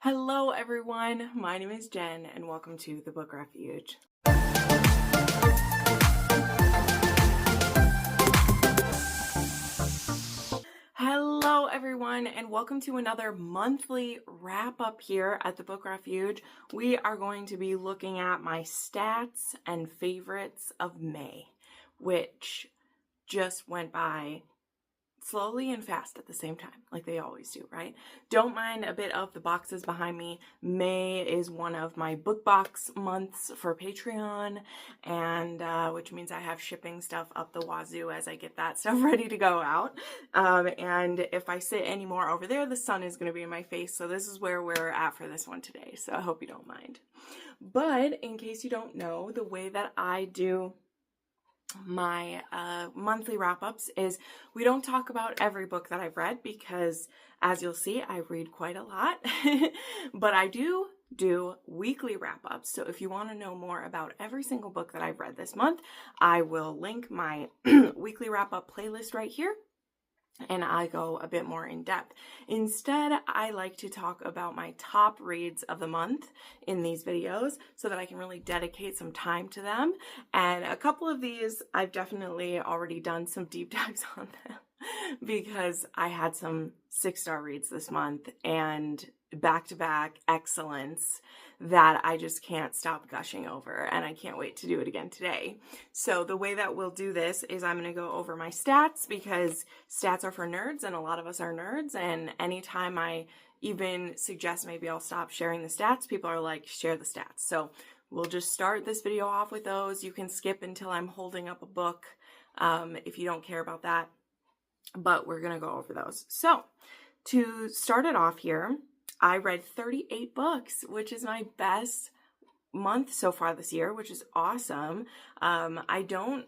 Hello everyone, my name is Jen and welcome to the Book Refuge. Hello everyone and welcome to another monthly wrap up here at the Book Refuge. We are going to be looking at my stats and favorites of May, which just went by slowly and fast at the same time, like they always do, right? Don't mind a bit of the boxes behind me. May is one of my book box months for Patreon, and which means I have shipping stuff up the wazoo as I get that stuff ready to go out. And if I sit any more over there, the sun is going to be in my face, so this is where we're at for this one today, so I hope you don't mind. But in case you don't know, the way that I do my monthly wrap-ups is we don't talk about every book that I've read because, as you'll see, I read quite a lot, but I do weekly wrap-ups. So if you want to know more about every single book that I've read this month, I will link my weekly wrap-up playlist right here, and I go a bit more in depth. Instead, I like to talk about my top reads of the month in these videos so that I can really dedicate some time to them. And a couple of these, I've definitely already done some deep dives on them because I had some 6-star reads this month and back-to-back excellence that I just can't stop gushing over, and I can't wait to do it again today. So the way that we'll do this is I'm going to go over my stats because stats are for nerds and a lot of us are nerds, and anytime I even suggest maybe I'll stop sharing the stats, people are like, share the stats. So we'll just start this video off with those. You can skip until I'm holding up a book if you don't care about that, but we're going to go over those. So to start it off here, I read 38 books, which is my best month so far this year, which is awesome. I don't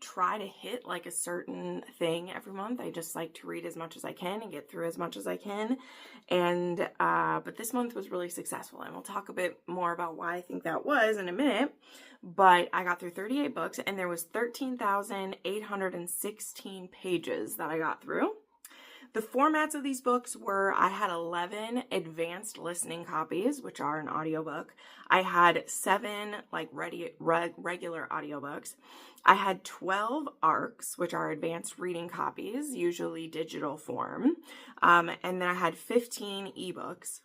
try to hit like a certain thing every month. I just like to read as much as I can and get through as much as I can. And but this month was really successful, and we'll talk a bit more about why I think that was in a minute. But I got through 38 books, and there was 13,816 pages that I got through. The formats of these books were, I had 11 advanced listening copies, which are an audiobook. I had 7 like regular audiobooks. I had 12 ARCs, which are advanced reading copies, usually digital form. And then I had 15 ebooks.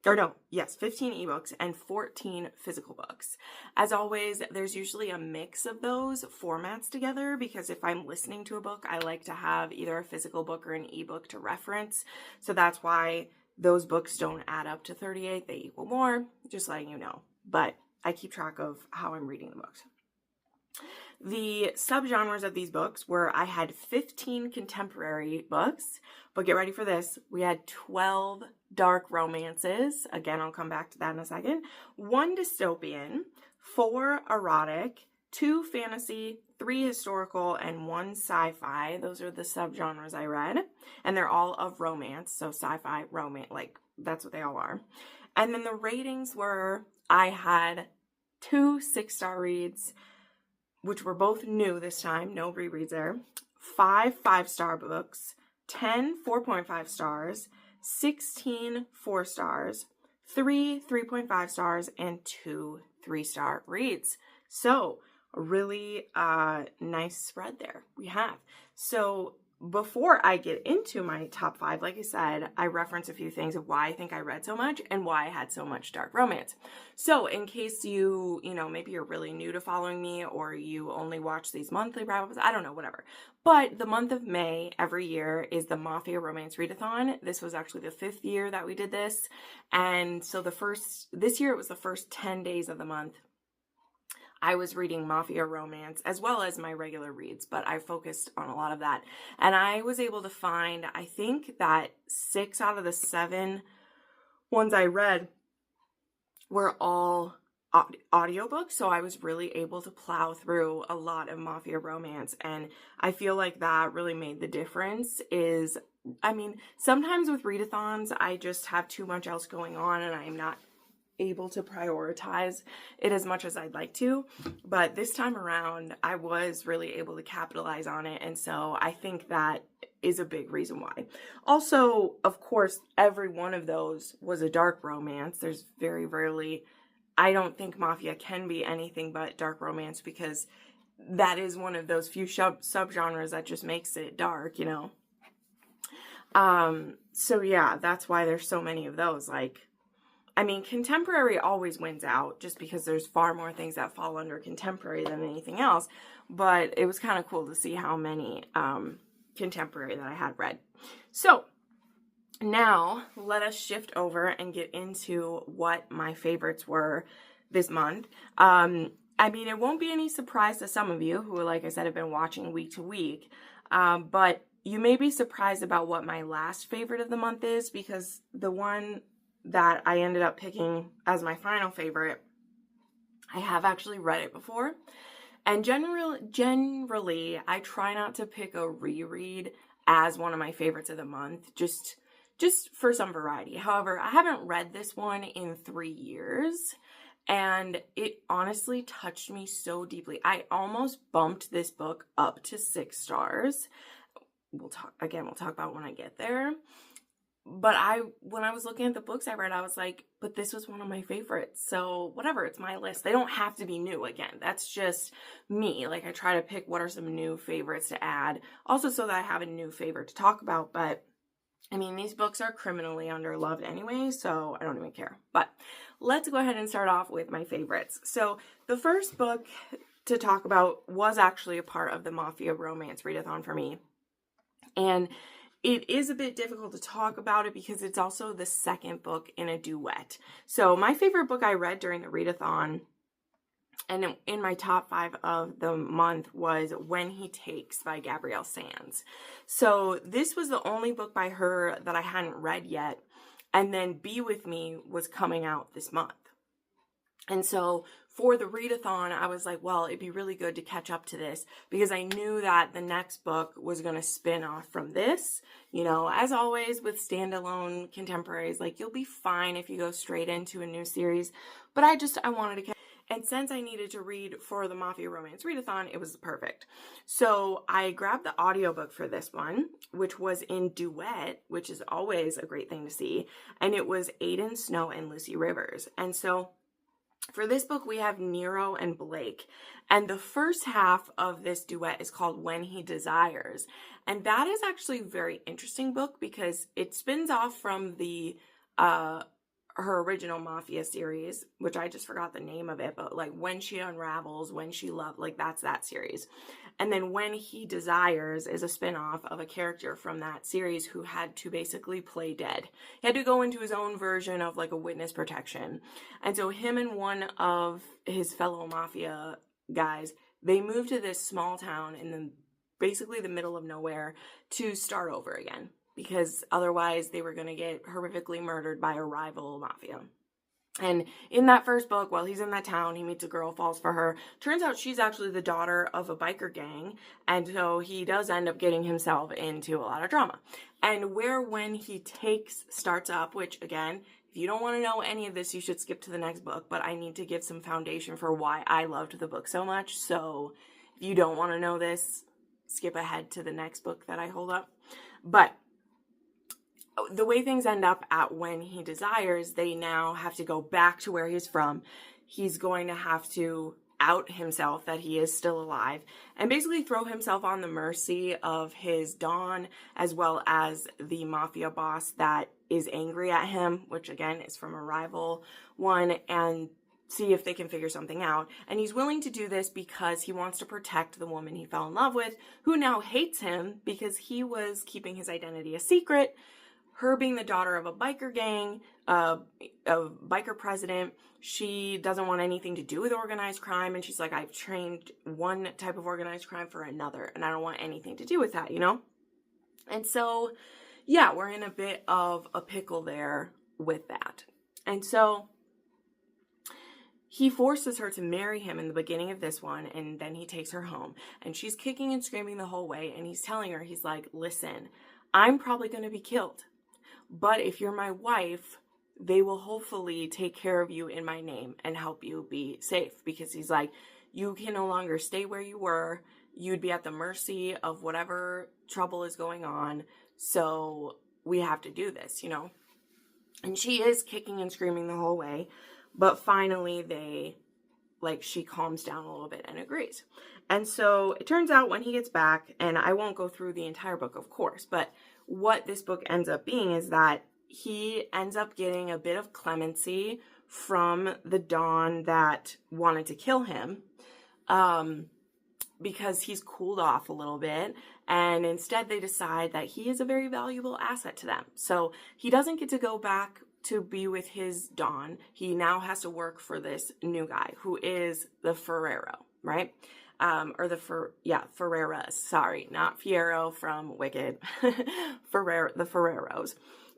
15 ebooks and 14 physical books. As always, there's usually a mix of those formats together because if I'm listening to a book, I like to have either a physical book or an ebook to reference. So that's why those books don't add up to 38. They equal more, just letting you know. But I keep track of how I'm reading the books. The subgenres of these books were, I had 15 contemporary books, but get ready for this. We had 12 dark romances. Again, I'll come back to that in a second. 1 dystopian, 4 erotic, 2 fantasy, 3 historical, and 1 sci-fi. Those are the subgenres I read. And they're all of romance. So sci-fi, romance, like that's what they all are. And then the ratings were, I had 2 6-star reads, which were both new this time, no rereads there, 5 5-star books, 10 4.5 stars, 16 4 stars, 3 3.5 stars, and 2 3-star reads. So a really nice spread there we have. So before I get into my top 5, like I said, I reference a few things of why I think I read so much and why I had so much dark romance. So in case you know, maybe you're really new to following me or you only watch these monthly wrap-ups, I don't know, whatever. But the month of May every year is the Mafia Romance readathon. This was actually the 5th year that we did this. And so this year it was the first 10 days of the month. I was reading Mafia Romance as well as my regular reads, but I focused on a lot of that. And I was able to find, I think that 6 out of the 7 ones I read were all audiobooks, so I was really able to plow through a lot of Mafia Romance, and I feel like that really made the difference. I mean, sometimes with readathons, I just have too much else going on and I'm not able to prioritize it as much as I'd like to, but this time around I was really able to capitalize on it, and so I think that is a big reason why. Also, of course, every one of those was a dark romance. There's very rarely, I don't think Mafia can be anything but dark romance, because that is one of those few subgenres that just makes it dark, you know. So yeah, that's why there's so many of those. Like, I mean, contemporary always wins out just because there's far more things that fall under contemporary than anything else. But it was kind of cool to see how many contemporary that I had read. So now let us shift over and get into what my favorites were this month. I mean, it won't be any surprise to some of you who, like I said, have been watching week to week. But you may be surprised about what my last favorite of the month is, because the one that I ended up picking as my final favorite, I have actually read it before. And generally, I try not to pick a reread as one of my favorites of the month, just for some variety. However, I haven't read this one in 3 years, and it honestly touched me so deeply. I almost bumped this book up to 6 stars. We'll talk about when I get there. But when I was looking at the books I read, I was like, but this was one of my favorites. So whatever, it's my list. They don't have to be new again. That's just me. Like, I try to pick what are some new favorites to add. Also so that I have a new favorite to talk about. But I mean, these books are criminally underloved anyway, so I don't even care. But let's go ahead and start off with my favorites. So the first book to talk about was actually a part of the Mafia Romance readathon for me. And it is a bit difficult to talk about it because it's also the second book in a duet. So my favorite book I read during the readathon, and in my top 5 of the month, was When He Takes by Gabrielle Sands. So this was the only book by her that I hadn't read yet. And then Be With Me was coming out this month. And so for the readathon, I was like, well, it'd be really good to catch up to this, because I knew that the next book was going to spin off from this. You know, as always with standalone contemporaries, like, you'll be fine if you go straight into a new series. But I wanted to catch. And since I needed to read for the Mafia Romance readathon, it was perfect. So I grabbed the audiobook for this one, which was in duet, which is always a great thing to see. And it was Aiden Snow and Lucy Rivers. And so for this book, we have Nero and Blake. And the first half of this duet is called When He Desires. And that is actually a very interesting book because it spins off from the her original Mafia series, which I just forgot the name of it, but like When She Unravels, When She Loved, like that's that series. And then When He Desires is a spin-off of a character from that series who had to basically play dead. He had to go into his own version of like a witness protection. And so him and one of his fellow Mafia guys, they moved to this small town in basically the middle of nowhere to start over again, because otherwise they were going to get horrifically murdered by a rival Mafia. And in that first book, while he's in that town, he meets a girl, falls for her. Turns out she's actually the daughter of a biker gang. And so he does end up getting himself into a lot of drama. And where When He Takes starts up, which again, if you don't want to know any of this, you should skip to the next book. But I need to give some foundation for why I loved the book so much. So if you don't want to know this, skip ahead to the next book that I hold up. But the way things end up at When He Desires, they now have to go back to where he's from. He's going to have to out himself that he is still alive and basically throw himself on the mercy of his Don, as well as the Mafia boss that is angry at him, which again is from a rival one, and see if they can figure something out. And he's willing to do this because he wants to protect the woman he fell in love with, who now hates him because he was keeping his identity a secret. Her being the daughter of a biker gang, a biker president, she doesn't want anything to do with organized crime. And she's like, I've trained one type of organized crime for another, and I don't want anything to do with that, you know? And so, yeah, we're in a bit of a pickle there with that. And so he forces her to marry him in the beginning of this one, and then he takes her home. And she's kicking and screaming the whole way, and he's telling her, he's like, listen, I'm probably going to be killed. But if you're my wife, they will hopefully take care of you in my name and help you be safe. Because he's like, you can no longer stay where you were. You'd be at the mercy of whatever trouble is going on. So we have to do this, you know? And she is kicking and screaming the whole way. But finally she calms down a little bit and agrees. And so it turns out when he gets back, and I won't go through the entire book, of course, but what this book ends up being is that he ends up getting a bit of clemency from the Dawn that wanted to kill him, because he's cooled off a little bit, and instead they decide that he is a very valuable asset to them. So he doesn't get to go back to be with his Dawn. He now has to work for this new guy who is the Ferrero, right? Ferreras, sorry, not Fiero from Wicked, the Ferreros.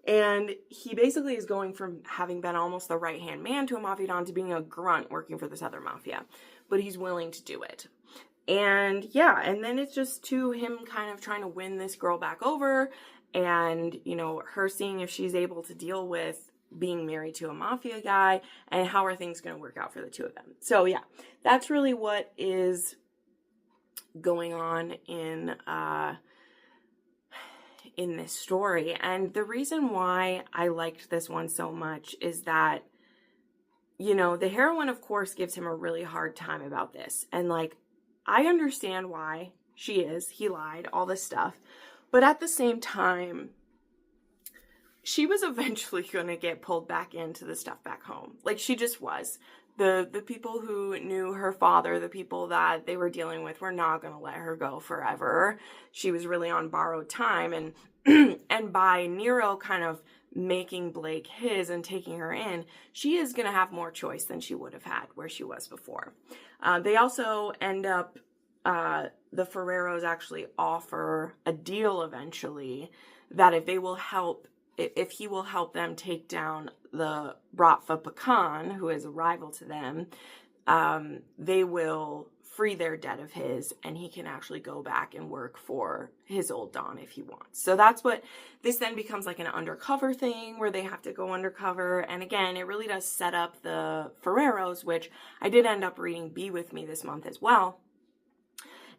And he basically is going from having been almost the right-hand man to a Mafia Don to being a grunt working for this other mafia. But he's willing to do it. And yeah, and then it's just to him kind of trying to win this girl back over, and, you know, her seeing if she's able to deal with being married to a mafia guy, and how are things going to work out for the two of them. So yeah, that's really what is going on in this story. And the reason why I liked this one so much is that, you know, the heroine, of course, gives him a really hard time about this. And, like, I understand why he lied, all this stuff. But at the same time, she was eventually going to get pulled back into the stuff back home. Like, she just was. The people who knew her father, the people that they were dealing with, were not going to let her go forever. She was really on borrowed time. And and by Nero kind of making Blake his and taking her in, she is going to have more choice than she would have had where she was before. They also end up, the Ferreros actually offer a deal eventually that if he will help them take down the Bratva Pecan, who is a rival to them, they will free their debt of his, and he can actually go back and work for his old Don if he wants. So that's what this then becomes, like an undercover thing where they have to go undercover. And again, it really does set up the Ferreros, which I did end up reading Be With Me this month as well.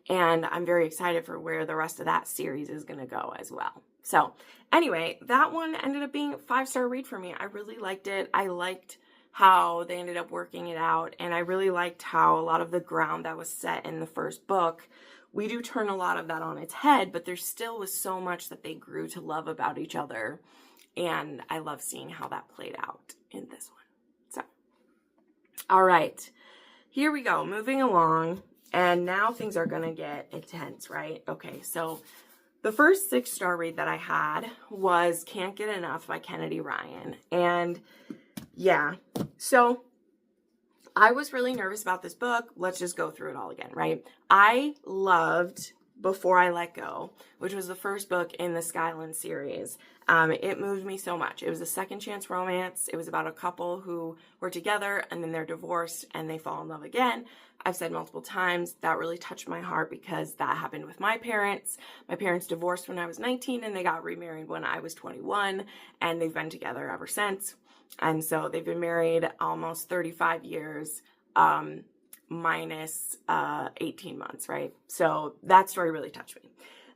And I'm very excited for where the rest of that series is going to go as well. So anyway, that one ended up being a 5-star read for me. I really liked it. I liked how they ended up working it out. And I really liked how a lot of the ground that was set in the first book, we do turn a lot of that on its head, but there still was so much that they grew to love about each other. And I love seeing how that played out in this one. So, all right, here we go, moving along. And now things are going to get intense, right? Okay, so the first 6-star read that I had was Can't Get Enough by Kennedy Ryan. And yeah, so I was really nervous about this book. Let's just go through it all again, right? I loved Before I Let Go, which was the first book in the Skyland series. It moved me so much. It was a second chance romance. It was about a couple who were together and then they're divorced and they fall in love again. I've said multiple times that really touched my heart because that happened with my parents. My parents divorced when I was 19 and they got remarried when I was 21, and they've been together ever since. And so they've been married almost 35 years, minus 18 months, right? So that story really touched me.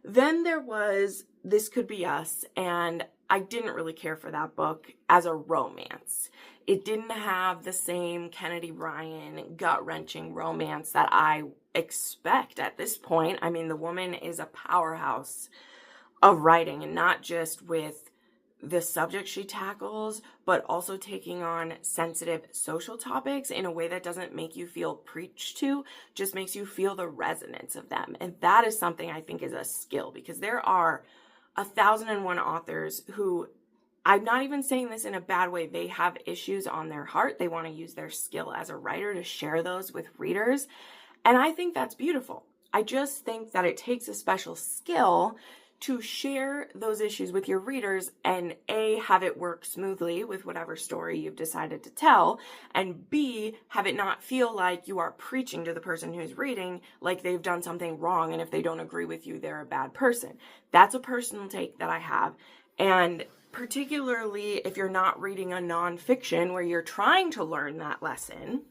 Then there was This Could Be Us, and I didn't really care for that book as a romance. It didn't have the same Kennedy Ryan gut-wrenching romance that I expect at this point. I mean, the woman is a powerhouse of writing, and not just with the subject she tackles, but also taking on sensitive social topics in a way that doesn't make you feel preached to, just makes you feel the resonance of them. And that is something I think is a skill, because there are 1,001 authors who, I'm not even saying this in a bad way, they have issues on their heart. They want to use their skill as a writer to share those with readers. And I think that's beautiful. I just think that it takes a special skill to share those issues with your readers and A, have it work smoothly with whatever story you've decided to tell, and B, have it not feel like you are preaching to the person who's reading like they've done something wrong, and if they don't agree with you, they're a bad person. That's a personal take that I have. And particularly if you're not reading a nonfiction where you're trying to learn that lesson,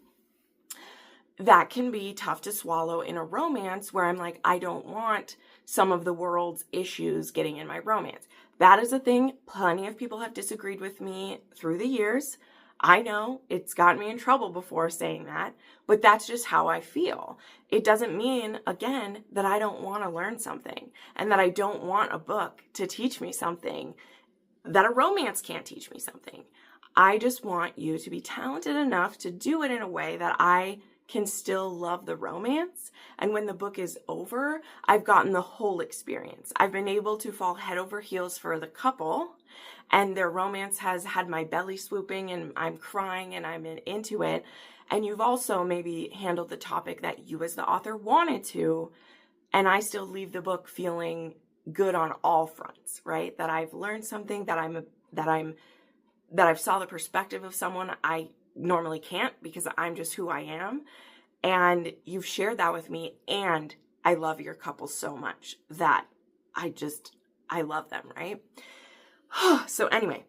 that can be tough to swallow in a romance where I'm like, I don't want some of the world's issues getting in my romance. That is a thing. Plenty of people have disagreed with me through the years. I know it's gotten me in trouble before saying that, but that's just how I feel. It doesn't mean, again, that I don't want to learn something and that I don't want a book to teach me something, that a romance can't teach me something. I just want you to be talented enough to do it in a way that I can still love the romance. And when the book is over, I've gotten the whole experience. I've been able to fall head over heels for the couple, and their romance has had my belly swooping and I'm crying and I'm into it. And you've also maybe handled the topic that you as the author wanted to, and I still leave the book feeling good on all fronts, right? That I've learned something, that I've saw the perspective of someone I normally can't because I'm just who I am. And you've shared that with me, and I love your couple so much that I love them, right? So anyway,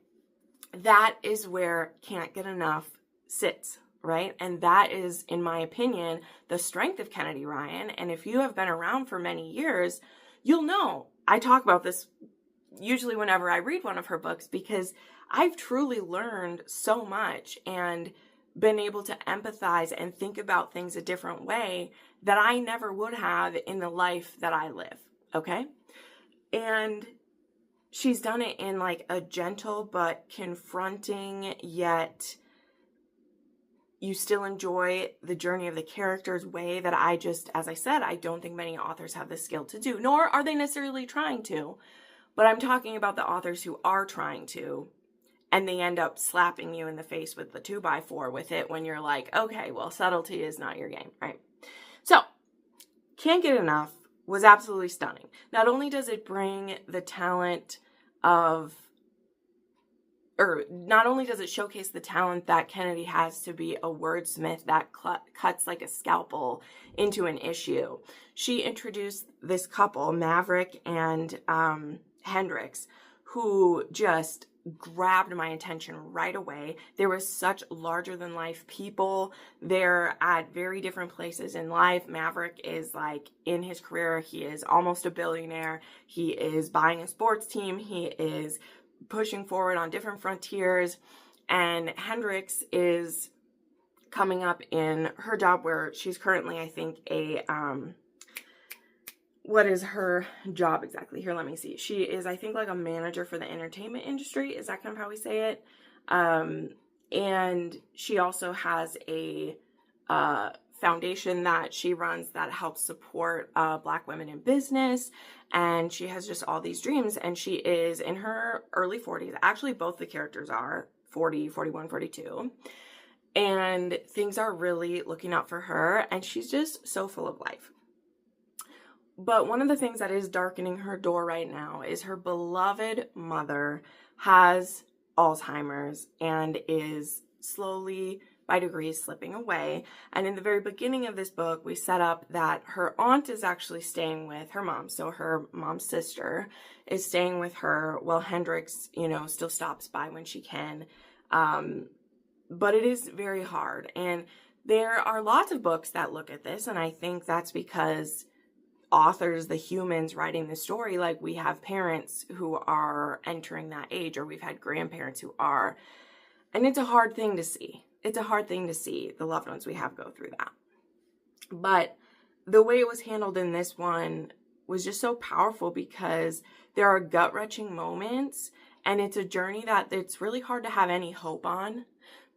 that is where Can't Get Enough sits, right? And that is, in my opinion, the strength of Kennedy Ryan. And if you have been around for many years, you'll know I talk about this usually whenever I read one of her books, because I've truly learned so much and been able to empathize and think about things a different way that I never would have in the life that I live, okay? And she's done it in like a gentle but confronting, yet you still enjoy the journey of the characters way that I just, as I said, I don't think many authors have the skill to do, nor are they necessarily trying to. But I'm talking about the authors who are trying to, and they end up slapping you in the face with the 2x4 with it when you're like, okay, well, subtlety is not your game, right? So, Can't Get Enough was absolutely stunning. Not only does it bring the talent of, or not only does it showcase the talent that Kennedy has to be a wordsmith that cuts like a scalpel into an issue. She introduced this couple, Maverick and Hendrix, who just grabbed my attention right away. They were such larger than life people. They're at very different places in life. Maverick is like in his career, he is almost a billionaire. He is buying a sports team. He is pushing forward on different frontiers. And Hendrix is coming up in her job where she's currently, I think, what is her job exactly? Here, let me see. She is, I think, like a manager for the entertainment industry. Is that kind of how we say it? And she also has a foundation that she runs that helps support Black women in business. And she has just all these dreams. And she is in her early 40s. Actually, both the characters are 40, 41, 42. And things are really looking up for her. And she's just so full of life. But one of the things that is darkening her door right now is her beloved mother has Alzheimer's and is slowly, by degrees, slipping away. And in the very beginning of this book, we set up that her aunt is actually staying with her mom. So her mom's sister is staying with her while Hendrix, still stops by when she can. But it is very hard. And there are lots of books that look at this. And I think that's because authors, the humans writing the story, like we have parents who are entering that age, or we've had grandparents who are, and it's a hard thing to see. It's a hard thing to see the loved ones we have go through that. But the way it was handled in this one was just so powerful because there are gut-wrenching moments, and it's a journey that it's really hard to have any hope on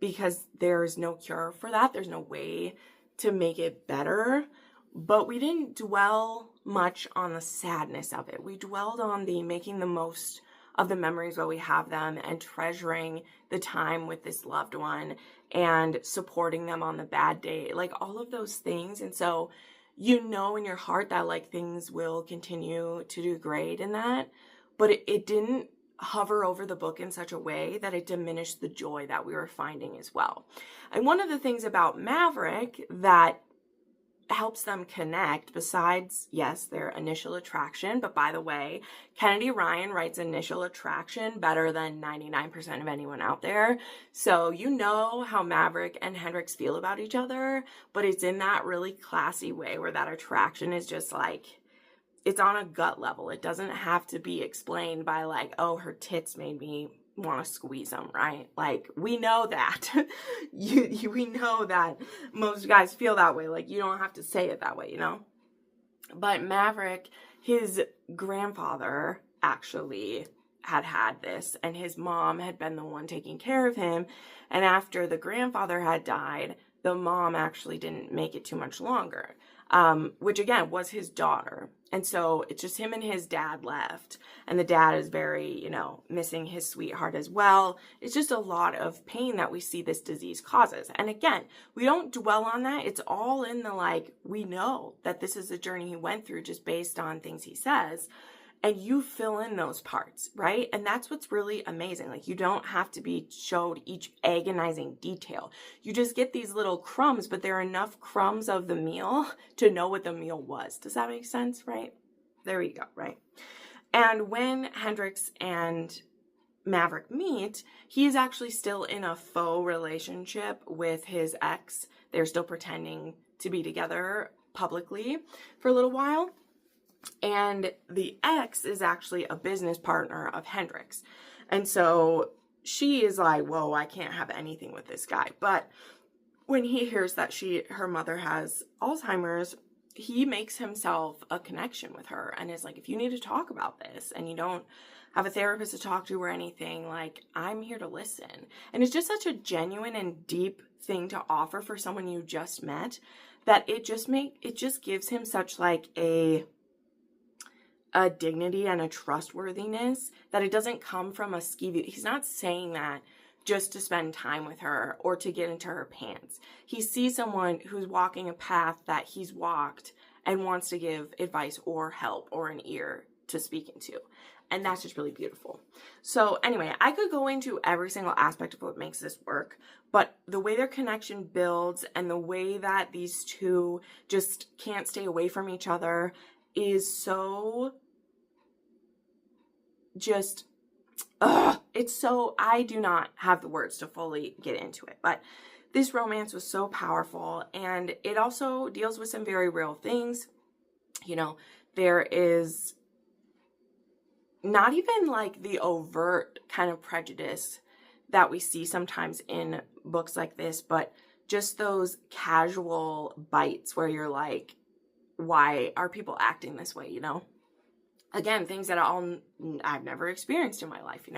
because there's no cure for that. There's no way to make it better. But we didn't dwell much on the sadness of it. We dwelled on the making the most of the memories while we have them and treasuring the time with this loved one and supporting them on the bad day, like all of those things. And so in your heart that like things will continue to do great in that, but it didn't hover over the book in such a way that it diminished the joy that we were finding as well. And one of the things about Maverick that helps them connect besides, yes, their initial attraction. But by the way, Kennedy Ryan writes initial attraction better than 99% of anyone out there. So you know how Maverick and Hendrix feel about each other, but it's in that really classy way where that attraction is just like, it's on a gut level. It doesn't have to be explained by like, oh, her tits made me want to squeeze them, right? Like, we know that. We know that most guys feel that way. Like, you don't have to say it that way, you know? But Maverick, his grandfather actually had this, and his mom had been the one taking care of him. And after the grandfather had died, the mom actually didn't make it too much longer, which again was his daughter. And so it's just him and his dad left. And the dad is very, missing his sweetheart as well. It's just a lot of pain that we see this disease causes. And again, we don't dwell on that. It's all in the like, we know that this is a journey he went through just based on things he says. And you fill in those parts, right? And that's what's really amazing. Like, you don't have to be showed each agonizing detail. You just get these little crumbs, but there are enough crumbs of the meal to know what the meal was. Does that make sense, right? There we go, right? And when Hendrix and Maverick meet, he is actually still in a faux relationship with his ex. They're still pretending to be together publicly for a little while. And the ex is actually a business partner of Hendrix. And so she is like, whoa, I can't have anything with this guy. But when he hears that her mother has Alzheimer's, he makes himself a connection with her and is like, if you need to talk about this and you don't have a therapist to talk to or anything, like, I'm here to listen. And it's just such a genuine and deep thing to offer for someone you just met that it just gives him such like a dignity and a trustworthiness that it doesn't come from a skeevy. He's not saying that just to spend time with her or to get into her pants. He sees someone who's walking a path that he's walked and wants to give advice or help or an ear to speak into. And that's just really beautiful. So anyway, I could go into every single aspect of what makes this work, but the way their connection builds and the way that these two just can't stay away from each other is so just, it's so, I do not have the words to fully get into it, but this romance was so powerful, and it also deals with some very real things. There is not even like the overt kind of prejudice that we see sometimes in books like this, but just those casual bites where you're like, why are people acting this way, Again, things that I've never experienced in my life,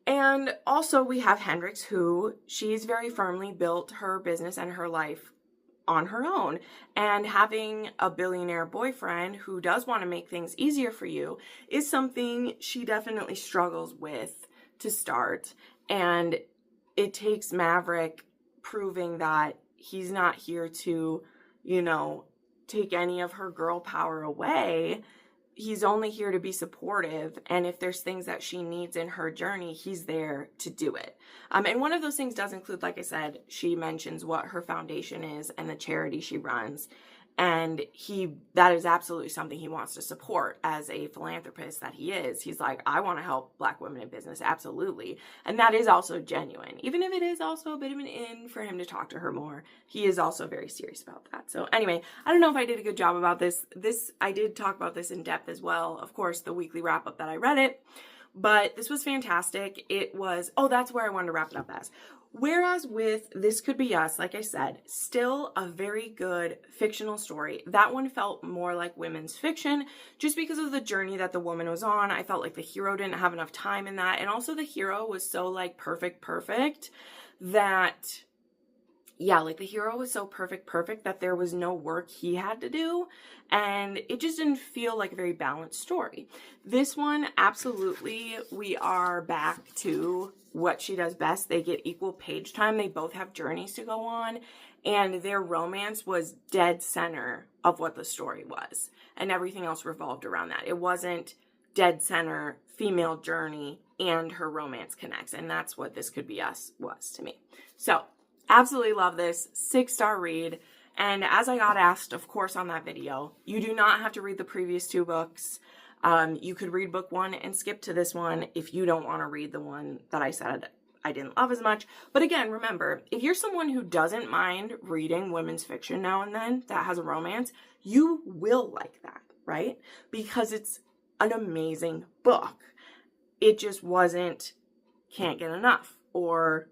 And also we have Hendrix, who she's very firmly built her business and her life on her own. And having a billionaire boyfriend who does want to make things easier for you is something she definitely struggles with to start. And it takes Maverick proving that he's not here to, take any of her girl power away. He's only here to be supportive, and if there's things that she needs in her journey, he's there to do it. And one of those things does include, like I said, she mentions what her foundation is and the charity she runs, and that is absolutely something he wants to support as a philanthropist that he is. He's like, I want to help Black women in business, absolutely. And that is also genuine. Even if it is also a bit of an in for him to talk to her more, he is also very serious about that. So anyway, I don't know if I did a good job about this. I did talk about this in depth as well. Of course, the weekly wrap up that I read it, but this was fantastic. That's where I wanted to wrap it up as. Whereas with This Could Be Us, like I said, still a very good fictional story. That one felt more like women's fiction just because of the journey that the woman was on. I felt like the hero didn't have enough time in that. And also the hero was so like perfect that, the hero was so perfect that there was no work he had to do. And it just didn't feel like a very balanced story. This one, absolutely, we are back to what she does best. They get equal page time. They both have journeys to go on. And their romance was dead center of what the story was. And everything else revolved around that. It wasn't dead center, female journey, and her romance connects. And that's what This Could Be Us was to me. So, absolutely love this. 6-star read. And as I got asked, of course, on that video, you do not have to read the previous 2 books. You could read book 1 and skip to this one if you don't want to read the one that I said I didn't love as much. But again, remember, if you're someone who doesn't mind reading women's fiction now and then that has a romance, you will like that, right? Because it's an amazing book. It just wasn't Can't Get Enough or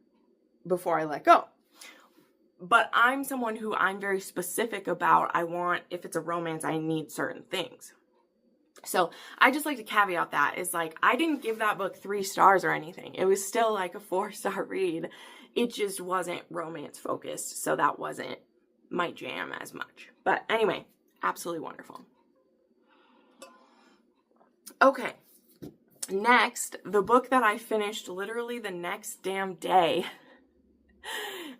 Before I Let Go. But I'm someone who I'm very specific about. If it's a romance, I need certain things. So I just like to caveat that is like, I didn't give that book 3 stars or anything. It was still like a 4-star read. It just wasn't romance focused. So that wasn't my jam as much. But anyway, absolutely wonderful. Okay. Next, the book that I finished literally the next damn day.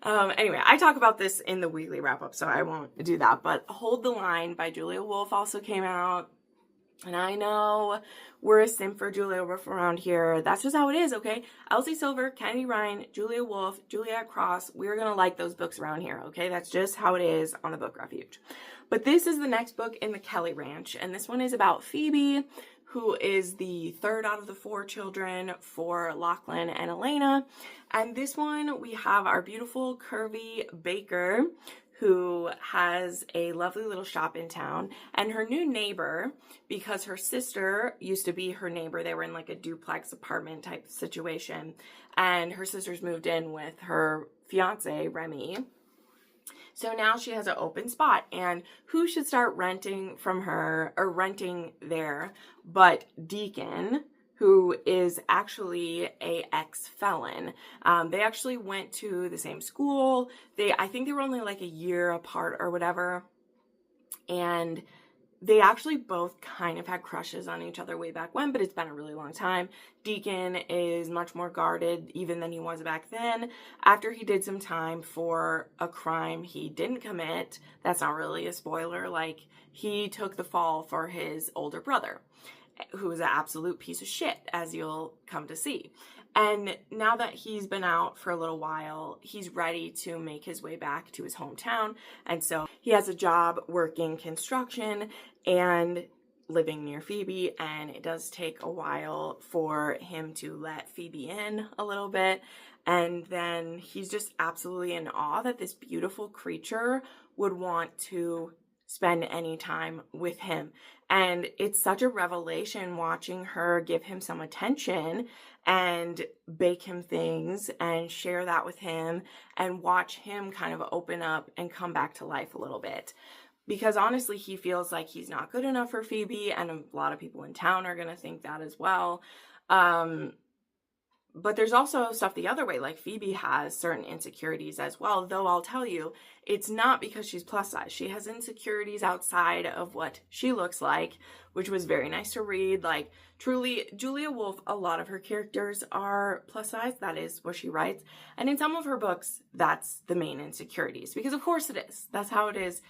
Anyway, I talk about this in the weekly wrap-up, so I won't do that. But Hold the Line by Julia Wolf also came out. And I know we're a simp for Julia Wolf around here. That's just how it is, okay? Elsie Silver, Kennedy Ryan, Julia Wolf, Juliet Cross. We're going to like those books around here, okay? That's just how it is on the Book Refuge. But this is the next book in the Kelly Ranch. And this one is about Phoebe, who is the 3rd out of the 4 children for Lachlan and Elena. And this one, we have our beautiful, curvy baker, who has a lovely little shop in town, and her new neighbor, because her sister used to be her neighbor, they were in like a duplex apartment type situation, and her sister's moved in with her fiance, Remy. So now she has an open spot, and who should start renting from her, or renting there, but Deacon, who is actually a ex-felon. They actually went to the same school. I think they were only like a year apart or whatever. And they actually both kind of had crushes on each other way back when, but it's been a really long time. Deacon is much more guarded even than he was back then. After he did some time for a crime he didn't commit, that's not really a spoiler, like he took the fall for his older brother, who is an absolute piece of shit, as you'll come to see. And now that he's been out for a little while, he's ready to make his way back to his hometown. And so he has a job working construction and living near Phoebe. And it does take a while for him to let Phoebe in a little bit. And then he's just absolutely in awe that this beautiful creature would want to spend any time with him. And it's such a revelation watching her give him some attention and bake him things and share that with him and watch him kind of open up and come back to life a little bit. Because honestly, he feels like he's not good enough for Phoebe, and a lot of people in town are going to think that as well. But there's also stuff the other way, like Phoebe has certain insecurities as well, though I'll tell you, it's not because she's plus size. She has insecurities outside of what she looks like, which was very nice to read. Like, truly, Julia Wolf, a lot of her characters are plus size. That is what she writes. And in some of her books, that's the main insecurities, because of course it is. That's how it is.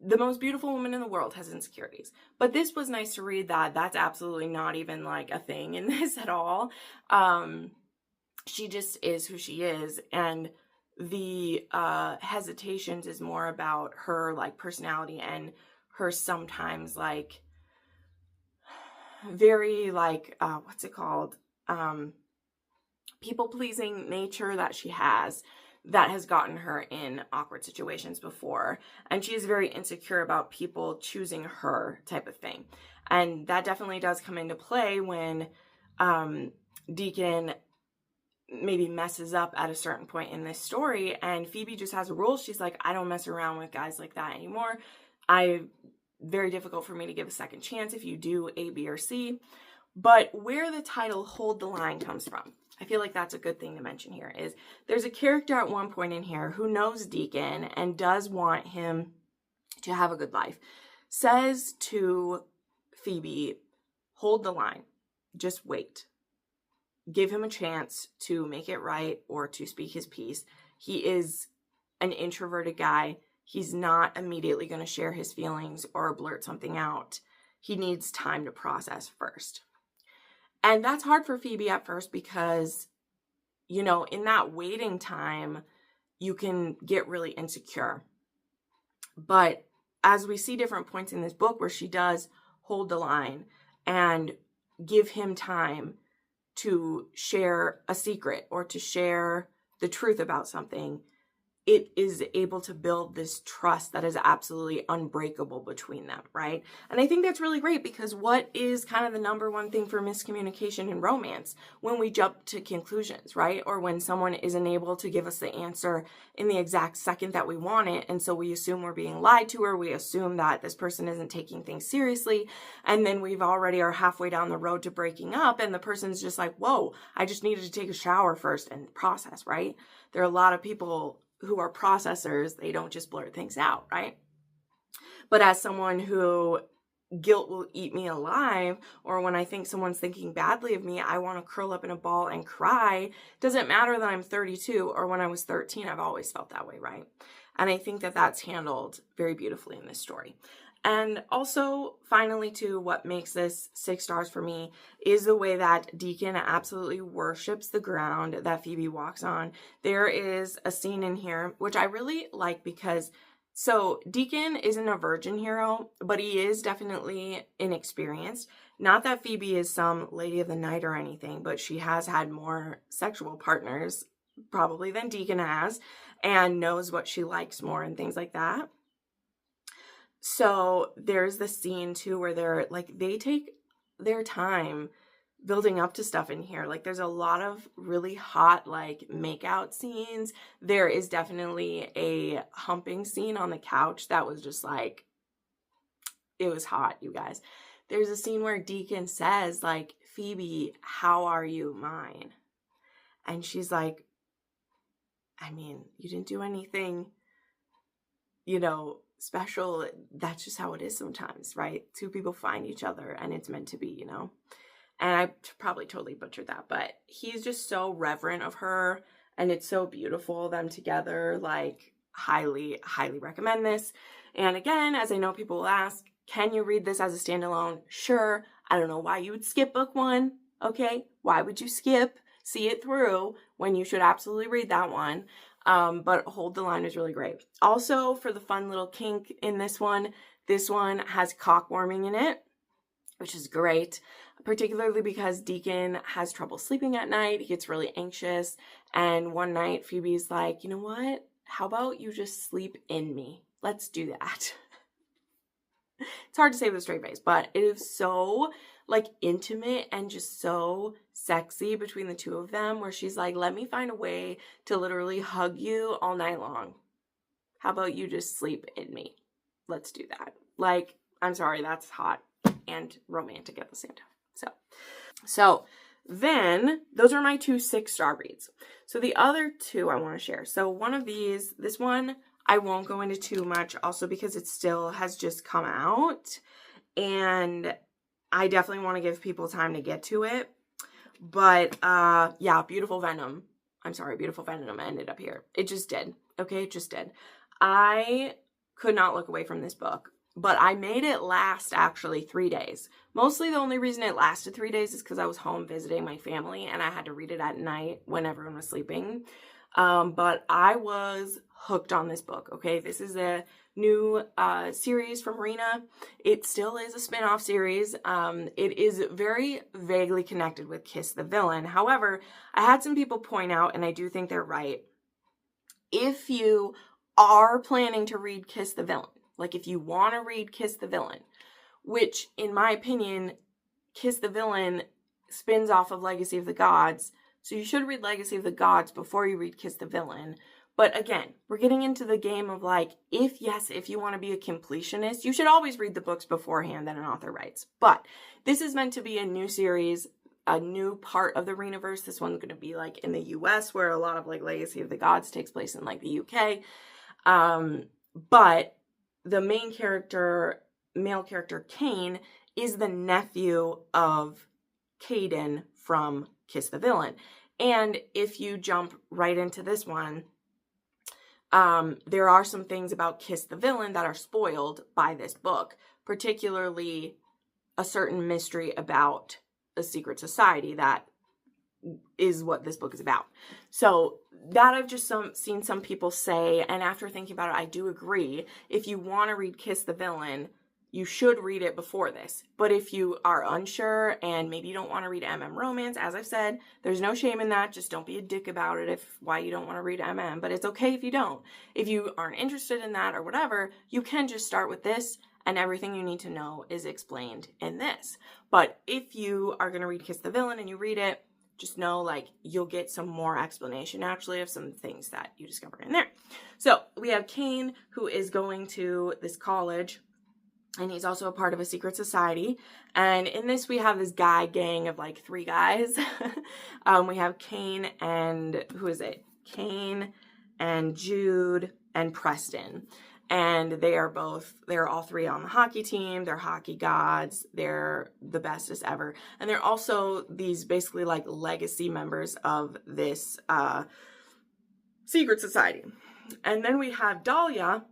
The most beautiful woman in the world has insecurities. But this was nice to read that that's absolutely not even like a thing in this at all. She just is who she is, and the hesitations is more about her like personality and her sometimes like very like what's it called, people-pleasing nature that she has that has gotten her in awkward situations before, and she is very insecure about people choosing her type of thing. And that definitely does come into play when Deacon maybe messes up at a certain point in this story, and Phoebe just has a rule. She's like, I don't mess around with guys like that anymore. Very difficult for me to give a second chance if you do A, B, or C. But where the title Hold the Line comes from, I feel like that's a good thing to mention here, is there's a character at one point in here who knows Deacon and does want him to have a good life, says to Phoebe, hold the line, just wait. Give him a chance to make it right or to speak his piece. He is an introverted guy. He's not immediately going to share his feelings or blurt something out. He needs time to process first. And that's hard for Phoebe at first because, you know, in that waiting time, you can get really insecure. But as we see different points in this book where she does hold the line and give him time to share a secret or to share the truth about something, it is able to build this trust that is absolutely unbreakable between them, right? And I think that's really great, because what is kind of the number one thing for miscommunication in romance? When we jump to conclusions, right? Or when someone isn't able to give us the answer in the exact second that we want it, and so we assume we're being lied to, or we assume that this person isn't taking things seriously, and then we've already are halfway down the road to breaking up, and the person's just like, whoa, I just needed to take a shower first and process, right? There are a lot of people who are processors. They don't just blurt things out, right? But as someone who guilt will eat me alive, or when I think someone's thinking badly of me, I want to curl up in a ball and cry. Doesn't matter that I'm 32 or when I was 13, I've always felt that way, right? And I think that that's handled very beautifully in this story. And also, finally, too, what makes this 6 stars for me is the way that Deacon absolutely worships the ground that Phoebe walks on. There is a scene in here, which I really like, because, so Deacon isn't a virgin hero, but he is definitely inexperienced. Not that Phoebe is some lady of the night or anything, but she has had more sexual partners probably than Deacon has, and knows what she likes more and things like that. So there's the scene too where they're like, they take their time building up to stuff in here. Like, there's a lot of really hot, like, makeout scenes. There is definitely a humping scene on the couch that was just like, it was hot, you guys. There's a scene where Deacon says, like, Phoebe, how are you mine? And she's like, I mean, you didn't do anything, you know, special. That's just how it is sometimes, right? Two people find each other and it's meant to be, you know? And I probably totally butchered that, but he's just so reverent of her, and it's so beautiful, them together. Like, highly, highly recommend this. And again, as I know people will ask, can you read this as a standalone? Sure. I don't know why you would skip book 1. Okay. Why would you see it through when you should absolutely read that one? But Hold the Line is really great. Also, for the fun little kink in this one has cock warming in it, which is great, particularly because Deacon has trouble sleeping at night. He gets really anxious. And one night, Phoebe's like, you know what? How about you just sleep in me? Let's do that. It's hard to say with a straight face, but it is so, like, intimate and just so sexy between the two of them, where she's like, let me find a way to literally hug you all night long. How about you just sleep in me? Let's do that. Like, I'm sorry, that's hot and romantic at the same time. So then those are my 2 6-star reads. So the other 2 I want to share. So one of these, this one, I won't go into too much, also because it still has just come out, and I definitely want to give people time to get to it. But yeah, Beautiful Venom. I'm sorry, Beautiful Venom ended up here. It just did. Okay, it just did. I could not look away from this book, but I made it last actually 3 days. Mostly the only reason it lasted 3 days is because I was home visiting my family and I had to read it at night when everyone was sleeping. But I was hooked on this book, okay? This is a new series from Rena. It still is a spin-off series. It is very vaguely connected with Kiss the Villain. However, I had some people point out, and I do think they're right, if you are planning to read Kiss the Villain, like if you want to read Kiss the Villain, which in my opinion, Kiss the Villain spins off of Legacy of the Gods, so you should read Legacy of the Gods before you read Kiss the Villain. But again, we're getting into the game of like, if you want to be a completionist, you should always read the books beforehand that an author writes. But this is meant to be a new series, a new part of the Renaverse. This one's going to be like in the US, where a lot of like Legacy of the Gods takes place in like the UK. But the main character, male character Kane, is the nephew of Caden from Kiss the Villain. And if you jump right into this one, there are some things about Kiss the Villain that are spoiled by this book, particularly a certain mystery about a secret society that is what this book is about. So that I've just seen some people say, and after thinking about it, I do agree. If you want to read Kiss the Villain, you should read it before this. But if you are unsure and maybe you don't want to read Romance, as I've said, there's no shame in that. Just don't be a dick about it why you don't want to read but it's okay if you don't. If you aren't interested in that or whatever, you can just start with this, and everything you need to know is explained in this. But if you are going to read Kiss the Villain and you read it, just know, like, you'll get some more explanation, actually, of some things that you discover in there. So we have Cain, who is going to this college, and he's also a part of a secret society. And in this, we have this guy gang of, like, 3 guys. We have Cain and, who is it? Cain and Jude and Preston. And they're all 3 on the hockey team. They're hockey gods. They're the bestest ever. And they're also these basically like legacy members of this secret society. And then we have Dahlia,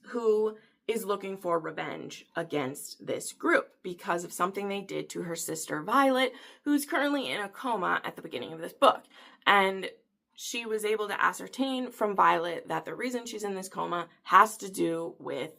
who is looking for revenge against this group because of something they did to her sister Violet, who's currently in a coma at the beginning of this book. And she was able to ascertain from Violet that the reason she's in this coma has to do with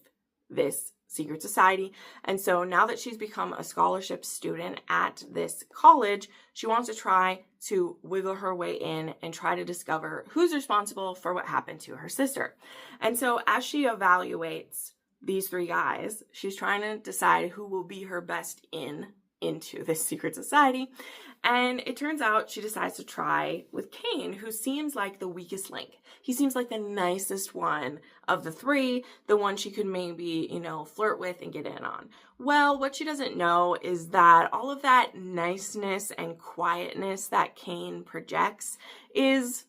this secret society. And so now that she's become a scholarship student at this college, she wants to try to wiggle her way in and try to discover who's responsible for what happened to her sister. And so as she evaluates these 3 guys, she's trying to decide who will be her best into this secret society. And it turns out she decides to try with Cain, who seems like the weakest link. He seems like the nicest one of the 3, the one she could maybe, flirt with and get in on. Well, what she doesn't know is that all of that niceness and quietness that Cain projects is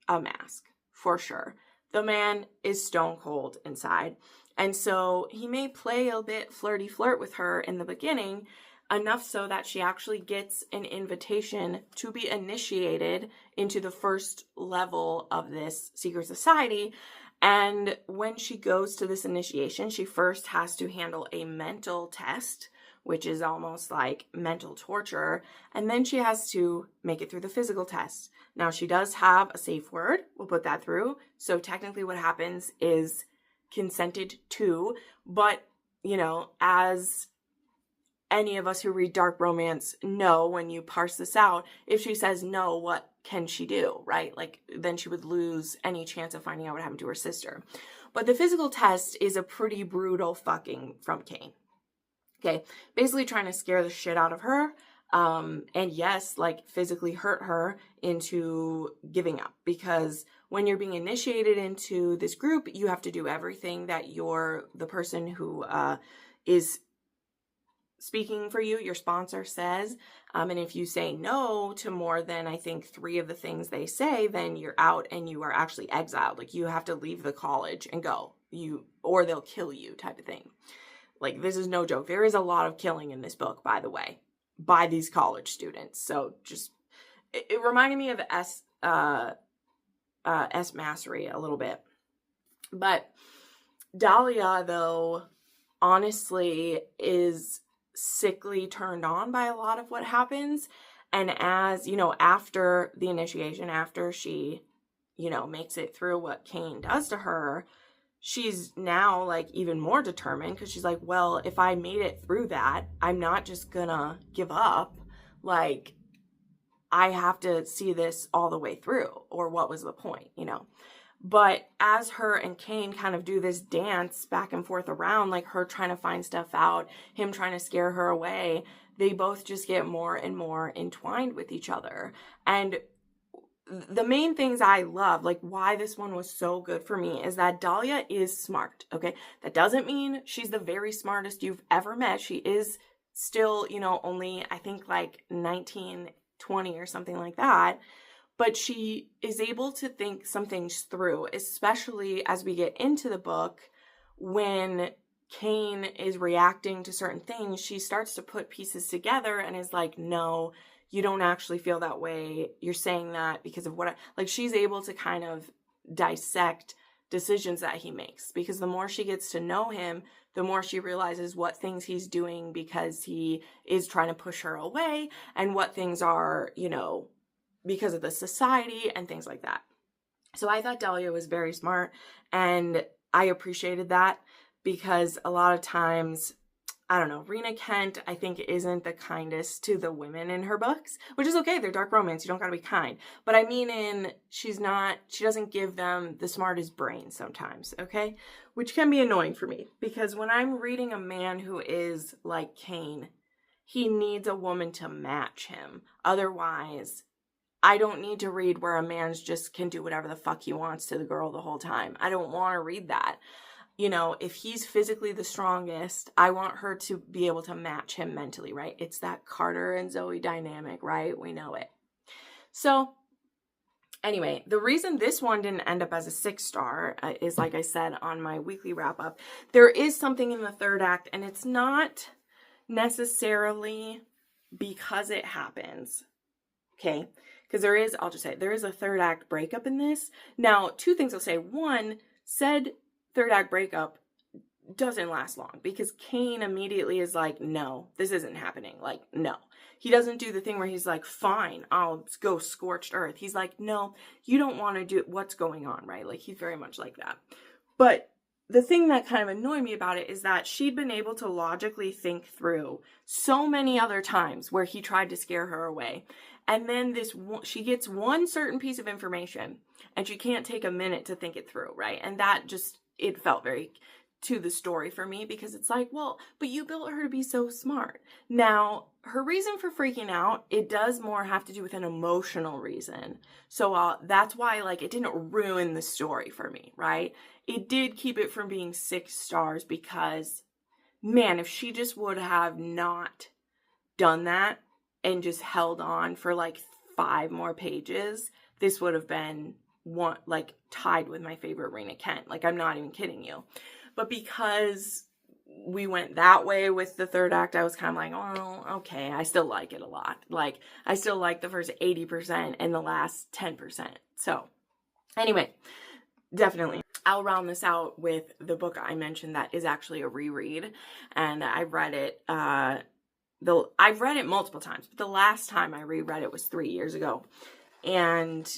a mask, for sure. The man is stone cold inside. And so he may play a bit flirty flirt with her in the beginning, enough so that she actually gets an invitation to be initiated into the first level of this secret society. And when she goes to this initiation, she first has to handle a mental test, which is almost like mental torture. And then she has to make it through the physical test. Now, she does have a safe word. We'll put that through. So technically what happens is consented to, but, as any of us who read dark romance know, when you parse this out, if she says no, what can she do, right? Like, then she would lose any chance of finding out what happened to her sister. But the physical test is a pretty brutal fucking from Cain. Okay, basically trying to scare the shit out of her, and yes, like physically hurt her into giving up, because when you're being initiated into this group, you have to do everything that the person who is speaking for you, your sponsor, says. And if you say no to more than, I think, 3 of the things they say, then you're out and you are actually exiled. Like, you have to leave the college and go, or they'll kill you, type of thing. Like, this is no joke. There is a lot of killing in this book, by the way, by these college students. So just, it reminded me of S. Massery a little bit. But Dahlia, though, honestly is sickly turned on by a lot of what happens. And as, after the initiation, after she, makes it through what Cain does to her, she's now like even more determined, because she's like, well, if I made it through that, I'm not just gonna give up. Like, I have to see this all the way through, or what was the point, But as her and Cain kind of do this dance back and forth around, like her trying to find stuff out, him trying to scare her away, they both just get more and more entwined with each other. And the main things I love, like why this one was so good for me, is that Dahlia is smart, okay? That doesn't mean she's the very smartest you've ever met. She is still, only, I think, like 19, 20 or something like that. But she is able to think some things through, especially as we get into the book. When Cain is reacting to certain things, she starts to put pieces together and is like, no, you don't actually feel that way. You're saying that because of what she's able to kind of dissect decisions that he makes, because the more she gets to know him, the more she realizes what things he's doing because he is trying to push her away, and what things are, you know, because of the society and things like that. So I thought Delia was very smart, and I appreciated that, because a lot of times, I don't know, Rena Kent, I think, isn't the kindest to the women in her books, which is okay. They're dark romance. You don't gotta be kind. But I mean she doesn't give them the smartest brain sometimes, okay? Which can be annoying for me, because when I'm reading a man who is like Cain, he needs a woman to match him. Otherwise, I don't need to read where a man just can do whatever the fuck he wants to the girl the whole time. I don't want to read that. You know, if he's physically the strongest, I want her to be able to match him mentally, right? It's that Carter and Zoe dynamic, right? We know it. So anyway, the reason this one didn't end up as a 6-star is, like I said on my weekly wrap up, there is something in the third act, and it's not necessarily because it happens, okay? Because there is, I'll just say, there is a third act breakup in this. Now, 2 things I'll say. One, said third act breakup doesn't last long, because Cain immediately is like, no, this isn't happening. Like, no. He doesn't do the thing where he's like, fine, I'll go scorched earth. He's like, no, you don't want to do what's going on, right? Like, he's very much like that. But the thing that kind of annoyed me about it is that she'd been able to logically think through so many other times where he tried to scare her away. And then she gets one certain piece of information and she can't take a minute to think it through, right? And that just, it felt very to the story for me, because it's like, well, but you built her to be so smart. Now, her reason for freaking out, it does more have to do with an emotional reason. So that's why, like, it didn't ruin the story for me, right? It did keep it from being 6 stars, because, man, if she just would have not done that and just held on for like 5 more pages, this would have been one, like, tied with my favorite Rena Kent. Like, I'm not even kidding you. But because we went that way with the third act, I was kind of like, oh, okay, I still like it a lot. Like, I still like the first 80% and the last 10%. So anyway, definitely. I'll round this out with the book I mentioned that is actually a reread. And I read it, I've read it multiple times, but the last time I reread it was 3 years ago. And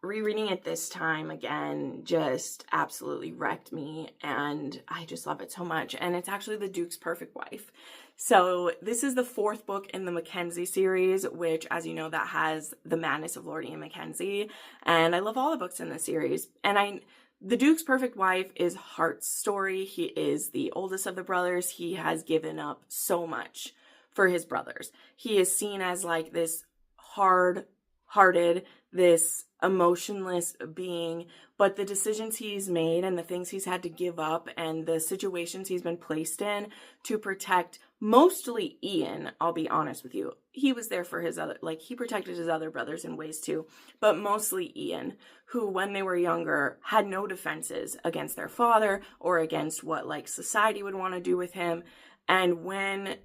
rereading it this time again just absolutely wrecked me, and I just love it so much. And it's actually The Duke's Perfect Wife. So this is the 4th book in the Mackenzie series, which, as you know, that has The Madness of Lord Ian Mackenzie. And I love all the books in the series. And The Duke's Perfect Wife is Hart's story. He is the oldest of the brothers. He has given up so much for his brothers. He is seen as like this hard-hearted, this emotionless being, but the decisions he's made and the things he's had to give up and the situations he's been placed in to protect mostly Ian, I'll be honest with you. He was there for his other, like, he protected his other brothers in ways too, but mostly Ian, who when they were younger had no defenses against their father or against what, like, society would want to do with him. And when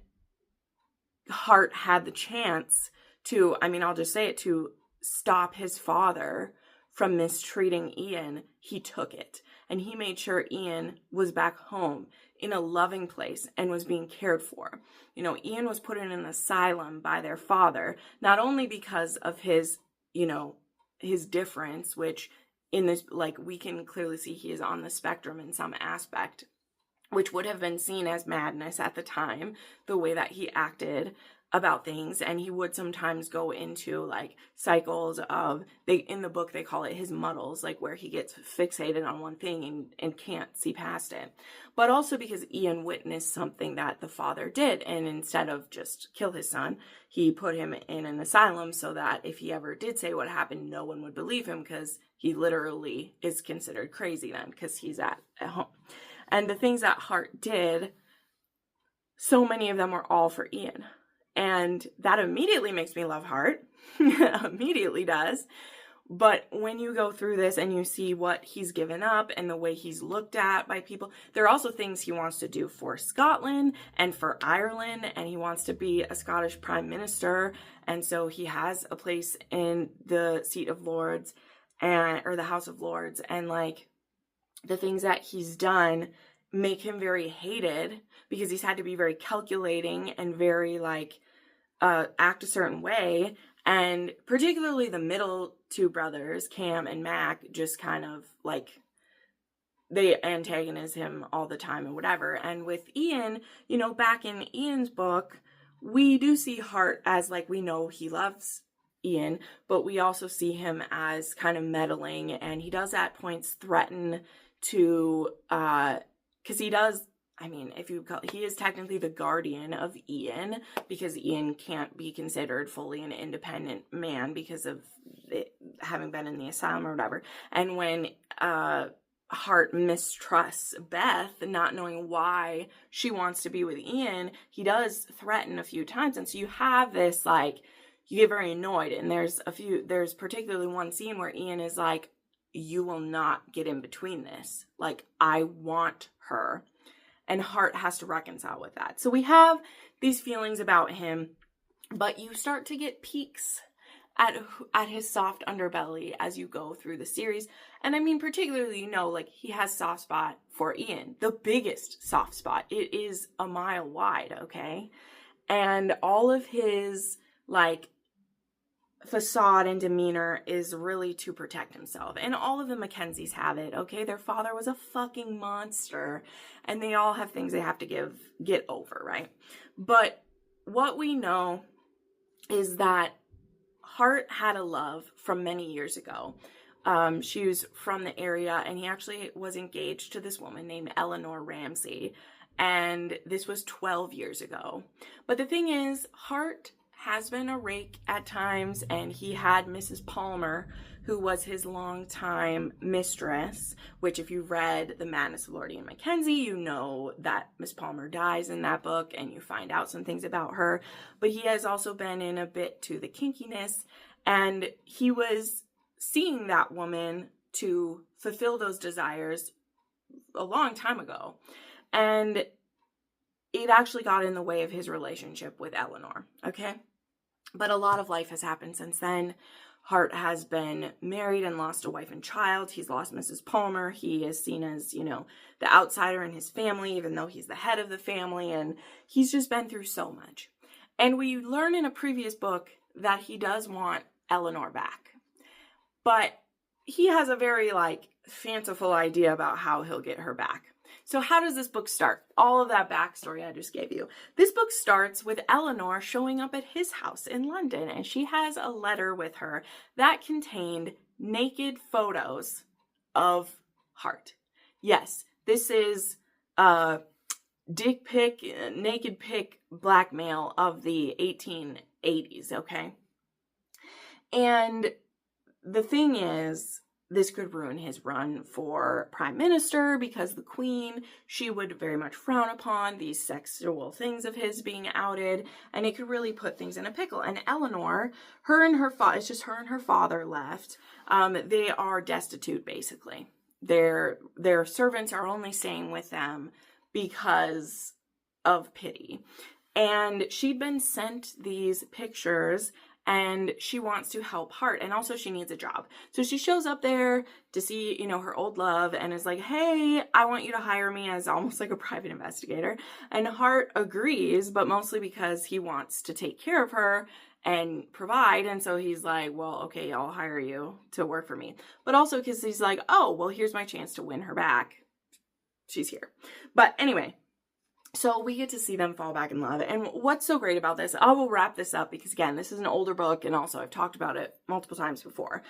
Hart had the chance to, I mean, I'll just say it, to stop his father from mistreating Ian, he took it. And he made sure Ian was back home in a loving place and was being cared for. You know, Ian was put in an asylum by their father, not only because of his, you know, his difference, which in this, like, we can clearly see he is on the spectrum in some aspect, which would have been seen as madness at the time, the way that he acted about things. And he would sometimes go into like cycles of, in the book they call it his muddles, like where he gets fixated on one thing and can't see past it. But also because Ian witnessed something that the father did, and instead of just kill his son, he put him in an asylum so that if he ever did say what happened, no one would believe him, because he literally is considered crazy then because he's at home. And the things that Hart did, so many of them were all for Ian. And that immediately makes me love Hart. Immediately does. But when you go through this and you see what he's given up and the way he's looked at by people, there are also things he wants to do for Scotland and for Ireland. And he wants to be a Scottish Prime Minister. And so he has a place in the seat of Lords or the House of Lords. And like, the things that he's done make him very hated, because he's had to be very calculating and very like act a certain way. And particularly the middle two brothers, Cam and Mac, just kind of like, they antagonize him all the time and whatever. And with Ian, you know, back in Ian's book, we do see Hart as like, we know he loves Ian, but we also see him as kind of meddling, and he does at points threaten to, because he does, I mean, if you call, he is technically the guardian of Ian, because Ian can't be considered fully an independent man because of it, having been in the asylum or whatever. And when Hart mistrusts Beth, not knowing why she wants to be with Ian, he does threaten a few times. And so you have this, like, you get very annoyed. And there's particularly one scene where Ian is like, you will not get in between this. Like, I want her. And Hart has to reconcile with that. So we have these feelings about him, but you start to get peeks at his soft underbelly as you go through the series. And I mean, particularly, you know, like, he has soft spot for Ian, the biggest soft spot. It is a mile wide, okay? And all of his, like, facade and demeanor is really to protect himself. And all of the Mackenzies have it, okay? Their father was a fucking monster, and they all have things they have to get over, right? But what we know is that Hart had a love from many years ago. She was from the area, and he actually was engaged to this woman named Eleanor Ramsey, and this was 12 years ago. But the thing is, Hart has been a rake at times, and he had Mrs. Palmer, who was his longtime mistress, which if you've read The Madness of Lord Ian Mackenzie, you know that Miss Palmer dies in that book, and you find out some things about her. But he has also been in a bit to the kinkiness, and he was seeing that woman to fulfill those desires a long time ago. And it actually got in the way of his relationship with Eleanor, okay? But a lot of life has happened since then. Hart has been married and lost a wife and child. He's lost Mrs. Palmer. He is seen as, you know, the outsider in his family, even though he's the head of the family. And he's just been through so much. And we learn in a previous book that he does want Eleanor back. But he has a very, like, fanciful idea about how he'll get her back. So how does this book start? All of that backstory I just gave you. This book starts with Eleanor showing up at his house in London, and she has a letter with her that contained naked photos of Hart. Yes, this is dick pic, naked pic blackmail of the 1880s, okay? And the thing is, this could ruin his run for prime minister, because the queen, she would very much frown upon these sexual things of his being outed, and it could really put things in a pickle. And Eleanor, it's just her and her father left. They are destitute, basically. Their servants are only staying with them because of pity. And she'd been sent these pictures, and she wants to help Hart, and also she needs a job. So she shows up there to see, you know, her old love, and is like, hey, I want you to hire me as almost like a private investigator. And Hart agrees, but mostly because he wants to take care of her and provide. And so he's like, well, okay, I'll hire you to work for me. But also because he's like, oh, well, here's my chance to win her back. She's here. But anyway, so we get to see them fall back in love. And what's so great about this, I will wrap this up because, again, this is an older book, and also I've talked about it multiple times before.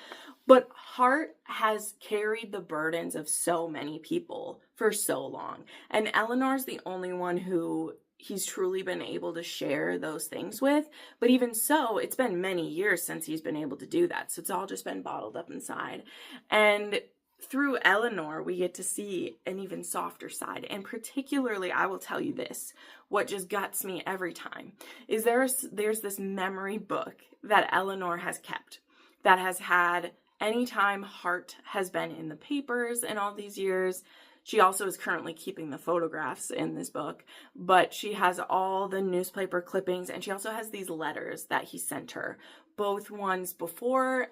But Hart has carried the burdens of so many people for so long. And Eleanor's the only one who he's truly been able to share those things with. But even so, it's been many years since he's been able to do that. So it's all just been bottled up inside. And through Eleanor, we get to see an even softer side. And particularly, I will tell you this, what just guts me every time, is there's this memory book that Eleanor has kept that has had, anytime Hart has been in the papers in all these years. She also is currently keeping the photographs in this book, but she has all the newspaper clippings, and she also has these letters that he sent her. both ones before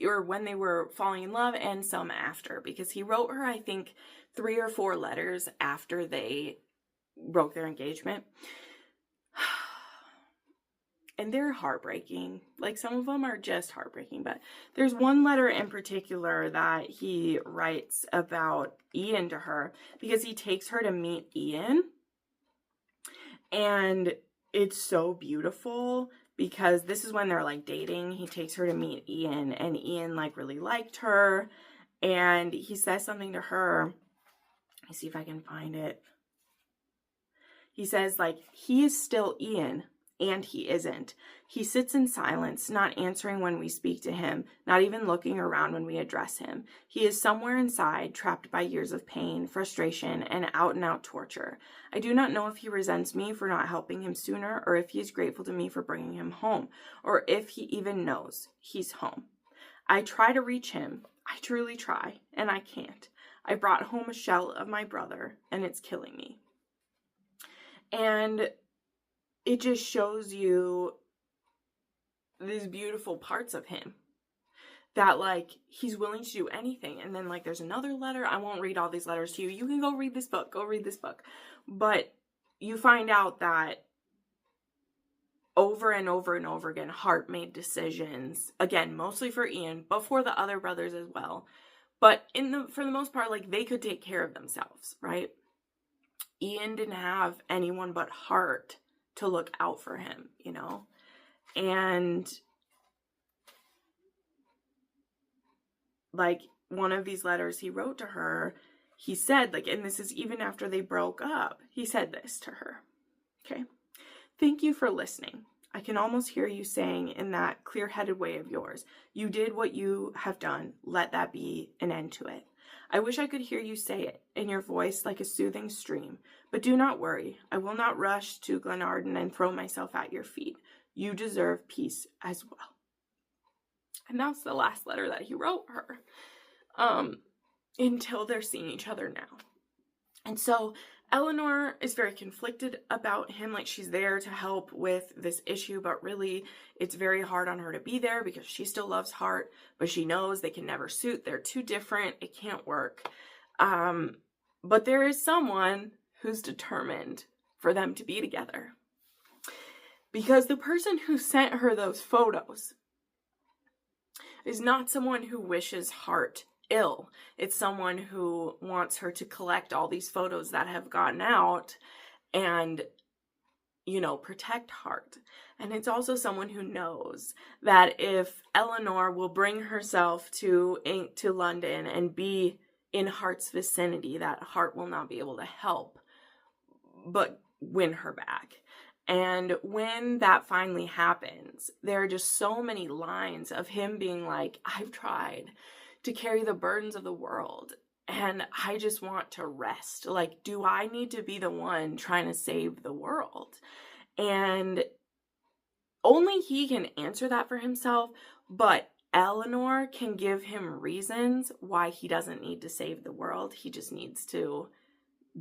or when they were falling in love and some after, because he wrote her, I think, 3 or 4 letters after they broke their engagement. And they're heartbreaking. Like, some of them are just heartbreaking, but there's one letter in particular that he writes about Ian to her, because he takes her to meet Ian. And it's so beautiful, because this is when they're like dating. He takes her to meet Ian, and Ian like really liked her, and he says something to her. Let me see if I can find it. He says, like, he is still Ian, and he isn't. He sits in silence, not answering when we speak to him, not even looking around when we address him. He is somewhere inside, trapped by years of pain, frustration, and out-and-out torture. I do not know if he resents me for not helping him sooner, or if he is grateful to me for bringing him home, or if he even knows he's home. I try to reach him. I truly try, and I can't. I brought home a shell of my brother, and it's killing me. And it just shows you these beautiful parts of him, that like he's willing to do anything. And then like there's another letter. I won't read all these letters to you. You can go read this book. Go read this book. But you find out that over and over and over again, Hart made decisions, again, mostly for Ian, but for the other brothers as well. But for the most part, like, they could take care of themselves, right? Ian didn't have anyone but Hart to look out for him, you know? And like, one of these letters he wrote to her, he said, like, and this is even after they broke up, he said this to her. Okay. Thank you for listening. I can almost hear you saying in that clear-headed way of yours, you did what you have done. Let that be an end to it. I wish I could hear you say it in your voice like a soothing stream, but do not worry. I will not rush to Glenarden and throw myself at your feet. You deserve peace as well. And that's the last letter that he wrote her, until they're seeing each other now. And so Eleanor is very conflicted about him. Like, she's there to help with this issue, but really it's very hard on her to be there because she still loves Hart, but she knows they can never suit. They're too different. It can't work. But there is someone who's determined for them to be together, because the person who sent her those photos is not someone who wishes Hart ill. It's someone who wants her to collect all these photos that have gotten out and, you know, protect Hart. And it's also someone who knows that if Eleanor will bring herself to London and be in Hart's vicinity, that Hart will not be able to help but win her back. And when that finally happens, there are just so many lines of him being like, I've tried to carry the burdens of the world, and I just want to rest. Like, do I need to be the one trying to save the world? And only he can answer that for himself, but Eleanor can give him reasons why he doesn't need to save the world. He just needs to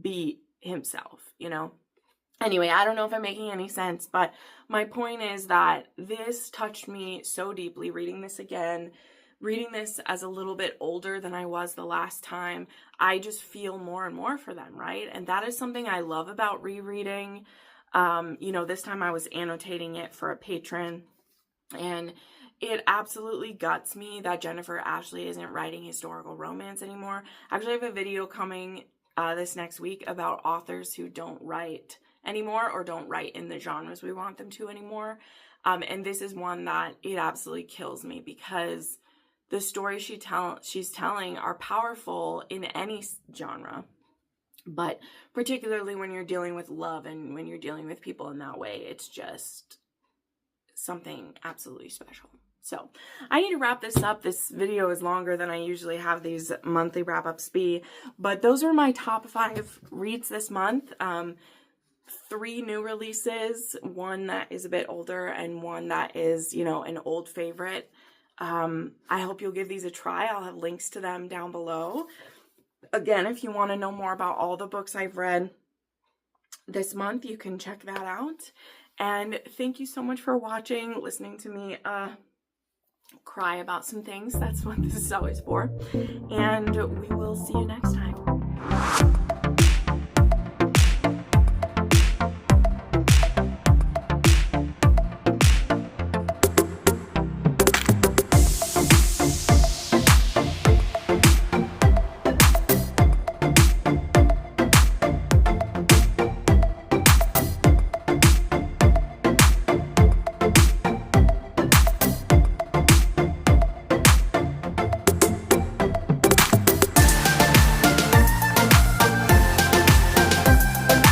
be himself, you know? Anyway, I don't know if I'm making any sense, but my point is that this touched me so deeply reading this again. Reading this as a little bit older than I was the last time, I just feel more and more for them, right? And that is something I love about rereading. You know, this time I was annotating it for a patron, and it absolutely guts me that Jennifer Ashley isn't writing historical romance anymore. Actually, I have a video coming this next week about authors who don't write anymore, or don't write in the genres we want them to anymore. And this is one that it absolutely kills me, because the stories she's telling are powerful in any genre, but particularly when you're dealing with love and when you're dealing with people in that way, it's just something absolutely special. So I need to wrap this up. This video is longer than I usually have these monthly wrap-ups be, but those are my top 5 reads this month. 3 new releases, one that is a bit older and one that is, you know, an old favorite. I hope you'll give these a try. I'll have links to them down below. Again, if you want to know more about all the books I've read this month, you can check that out. And thank you so much for watching, listening to me cry about some things. That's what this is always for. And we will see you next time.